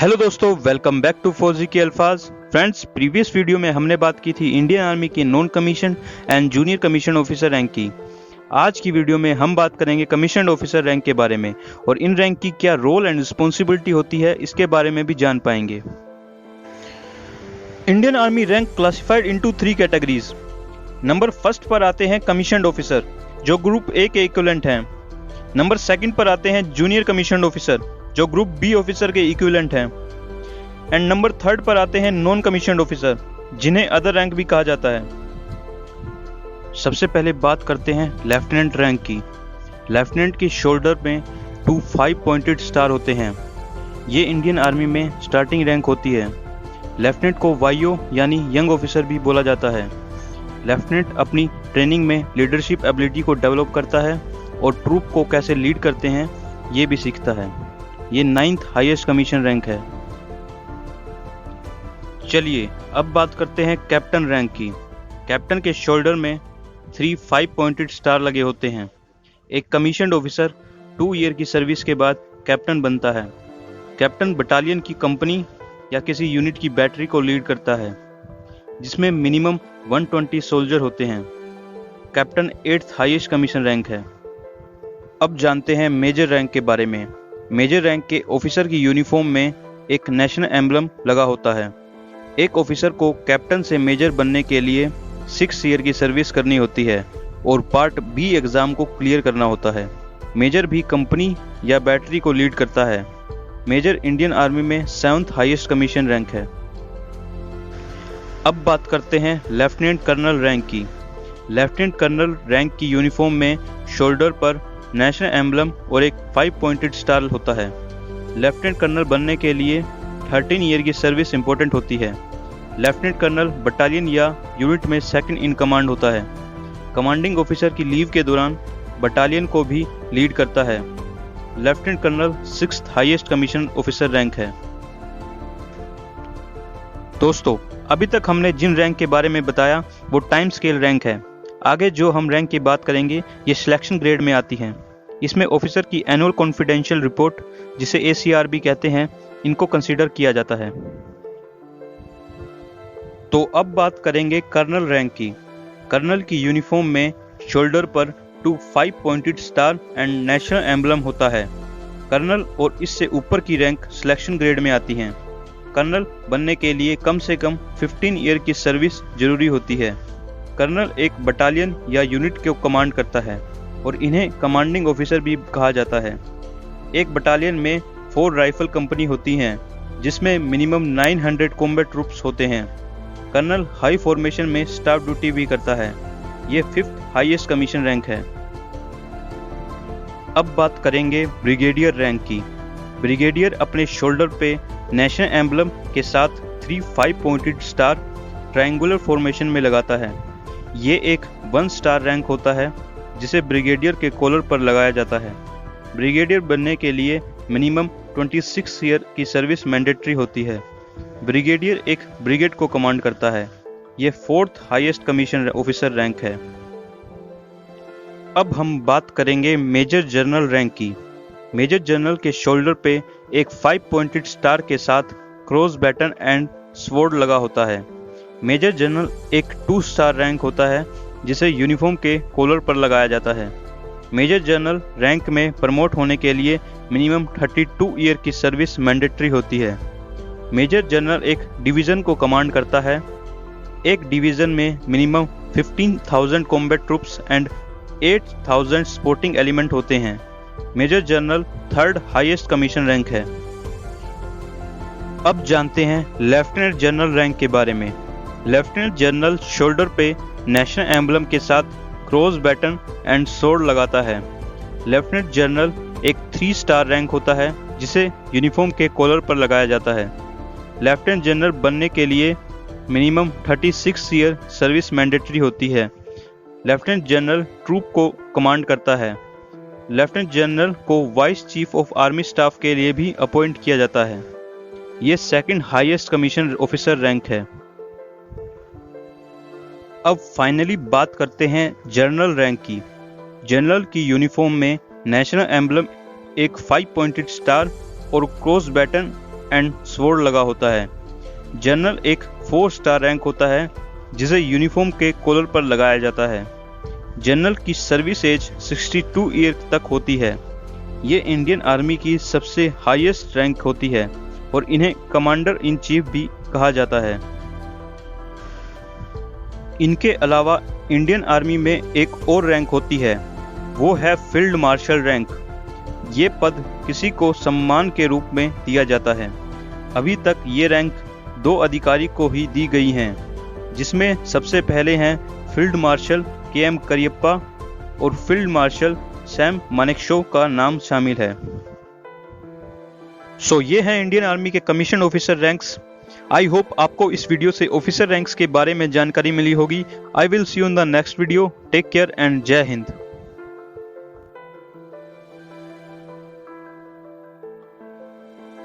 Hello दोस्तों, welcome back to फौजी के अल्फाज। फ्रेंड्स, प्रीवियस वीडियो में हमने बात की थी इंडियन आर्मी के non commission and junior commission officer rank की। आज की वीडियो में हम बात करेंगे कमीशन ऑफिसर रैंक के बारे में और इन रैंक की क्या रोल एंड रिस्पॉन्सिबिलिटी होती है, इसके बारे में भी जान पाएंगे। Indian army rank classified into 3 categories. Number first पर आते हैं कमीशन ऑफिसर, जो ग्रुप ए के इक्विवेलेंट हैं। नंबर सेकंड पर आते हैं जूनियर कमीशन ऑफिसर, जो ग्रुप बी ऑफिसर के इक्विवेलेंट हैं। एंड नंबर थर्ड पर आते हैं नॉन कमीशन ऑफिसर, जिन्हें अदर रैंक भी कहा जाता है। सबसे पहले बात करते हैं लेफ्टिनेंट रैंक की। लेफ्टिनेंट के शोल्डर में 2 5 पॉइंटेड स्टार होते हैं। ये इंडियन आर्मी में स्टार्टिंग रैंक होती है। लेफ्टिनेंट को वाईओ यानी यंग ऑफिसर भी बोला जाता है। लेफ्टिनेंट अपनी ट्रेनिंग में लीडरशिप एबिलिटी को डेवलप करता है और ट्रूप को कैसे लीड करते हैं ये भी सीखता है। ये 9th हाईएस्ट कमीशन रैंक है। चलिए अब बात करते हैं कैप्टन रैंक की। कैप्टन के शोल्डर में 3 5 पॉइंटेड स्टार लगे होते हैं। एक कमीशन्ड ऑफिसर 2 ईयर की सर्विस के बाद कैप्टन बनता है। कैप्टन बटालियन की कंपनी या किसी यूनिट की बैटरी को लीड करता है, जिसमें मिनिमम 120 सोल्जर होते हैं। Captain 8th highest commission rank है। अब जानते हैं मेजर रैंक के बारे में। मेजर रैंक के ऑफिसर की यूनिफॉर्म में एक नेशनल एम्बलम लगा होता है। एक ऑफिसर को कैप्टन से मेजर बनने के लिए 6 ईयर की सर्विस करनी होती है और पार्ट बी एग्जाम को क्लियर करना होता है। मेजर भी कंपनी या बैटरी को लीड करता है। मेजर इंडियन आर्मी में 7th हाईएस्ट कमीशन रैंक है। अब बात करते हैं लेफ्टिनेंट कर्नल रैंक की। लेफ्टिनेंट कर्नल रैंक की यूनिफॉर्म में शोल्डर पर नेशनल एम्बलम और एक 5 पॉइंटेड स्टार होता है। लेफ्टिनेंट कर्नल बनने के लिए 13 ईयर की सर्विस इंपॉर्टेंट होती है। लेफ्टिनेंट कर्नल बटालियन या यूनिट में सेकंड इन कमांड होता है। कमांडिंग ऑफिसर की लीव के दौरान बटालियन को भी लीड करता है। Lieutenant colonel 6th highest commission officer rank है। दोस्तों, अभी तक हमने जिन रैंक के बारे में बताया वो टाइम स्केल रैंक है। आगे जो हम रैंक की बात करेंगे ये सिलेक्शन ग्रेड में आती हैं। इसमें ऑफिसर की एनुअल कॉन्फिडेंशियल रिपोर्ट, जिसे ACR भी कहते हैं, इनको कंसीडर किया जाता है। तो अब बात करेंगे कर्नल रैंक की। कर्नल की यूनिफॉर्म में शोल्डर पर 2 5 pointed star and national emblem होता है। कर्नल और इससे ऊपर की रैंक सिलेक्शन ग्रेड में आती हैं। कर्नल बनने के लिए कम से कम 15 ईयर की सर्विस जरूरी होती है। कर्नल एक बटालियन या यूनिट को कमांड करता है और इन्हें कमांडिंग ऑफिसर भी कहा जाता है। एक बटालियन में 4 राइफल कंपनी होती हैं, जिसमें मिनिमम 900 कॉम्बैट ट्रूप्स होते हैं। कर्नल हाई फॉर्मेशन में स्टाफ ड्यूटी भी करता है। ये 5th हाईएस्ट कमीशन रैंक है। अब बात करेंगे ब्रिगेडियर रैंक की। ब्रिगेडियर अपने शोल्डर पे नेशनल एम्बलम के साथ 3 5 पॉइंटेड स्टार ट्रायंगुलर फॉर्मेशन में लगाता है। ये एक 1 स्टार रैंक होता है, जिसे ब्रिगेडियर के कॉलर पर लगाया जाता है। ब्रिगेडियर बनने के लिए मिनिमम 26 ईयर की सर्विस मैंडेटरी होती है। ब्रिगेडियर एक ब्रिगेड को कमांड करता है। ये 4th highest commission officer rank है। अब हम बात करेंगे मेजर जनरल रैंक की। मेजर जनरल के शोल्डर पे एक 5 पॉइंटेड स्टार के साथ क्रॉस बैटन एंड स्वॉर्ड लगा होता है। मेजर जनरल एक 2 स्टार रैंक होता है, जिसे यूनिफॉर्म के कॉलर पर लगाया जाता है। मेजर जनरल रैंक में प्रमोट होने के लिए मिनिमम 32 ईयर की सर्विस मैंडेटरी होती है। मेजर जनरल एक डिवीज़न को कमांड करता है। एक डिवीज़न में minimum 15,000 combat troops and 8,000 supporting element होते हैं। Major general 3rd highest commission rank है। अब जानते हैं लेफ्टिनेंट जनरल रैंक के बारे में। लेफ्टिनेंट जनरल शोल्डर पे नेशनल एम्बलम के साथ क्रॉस बैटन एंड स्वॉर्ड लगाता है। लेफ्टिनेंट जनरल एक 3 स्टार रैंक होता है, जिसे यूनिफॉर्म के कॉलर पर लगाया जाता है। लेफ्टिनेंट जनरल बनने के लिए मिनिमम 36 ईयर सर्विस मैंडेटरी होती है। लेफ्टिनेंट जनरल ट्रूप को कमांड करता है। लेफ्टिनेंट जनरल को vice chief of army staff के लिए भी अपॉइंट किया जाता है। ये 2nd highest commission officer rank है। अब फाइनली बात करते हैं जनरल रैंक की। जनरल की यूनिफॉर्म में नेशनल एम्बलम, एक 5 पॉइंटेड स्टार और क्रॉस बैटन एंड स्वॉर्ड लगा होता है। जनरल एक 4 स्टार रैंक होता है जिसे यूनिफॉर्म के कॉलर पर लगाया जाता है। जनरल की सर्विस एज 62 ईयर तक होती है। ये इंडियन आर्मी की सबसे हाईएस्ट रैंक होती है और इन्हें कमांडर इन चीफ भी कहा जाता है। इनके अलावा इंडियन आर्मी में एक और रैंक होती है, वो है फील्ड मार्शल रैंक। ये पद किसी को सम्मान के रूप में दिया जाता है। अभी तक ये रैंक 2 अधिकारी को ही दी गई हैं, जिसमें सबसे पहले हैं फील्ड मार्शल KM करियप्पा और फील्ड मार्शल सैम मानेकशॉ का नाम शामिल है। सो ये हैं इंडियन आर्मी के commission officer ranks. I hope आपको इस वीडियो से ऑफिसर रैंक्स के बारे में जानकारी मिली होगी। I will see you in the next video. Take care and जय हिंद।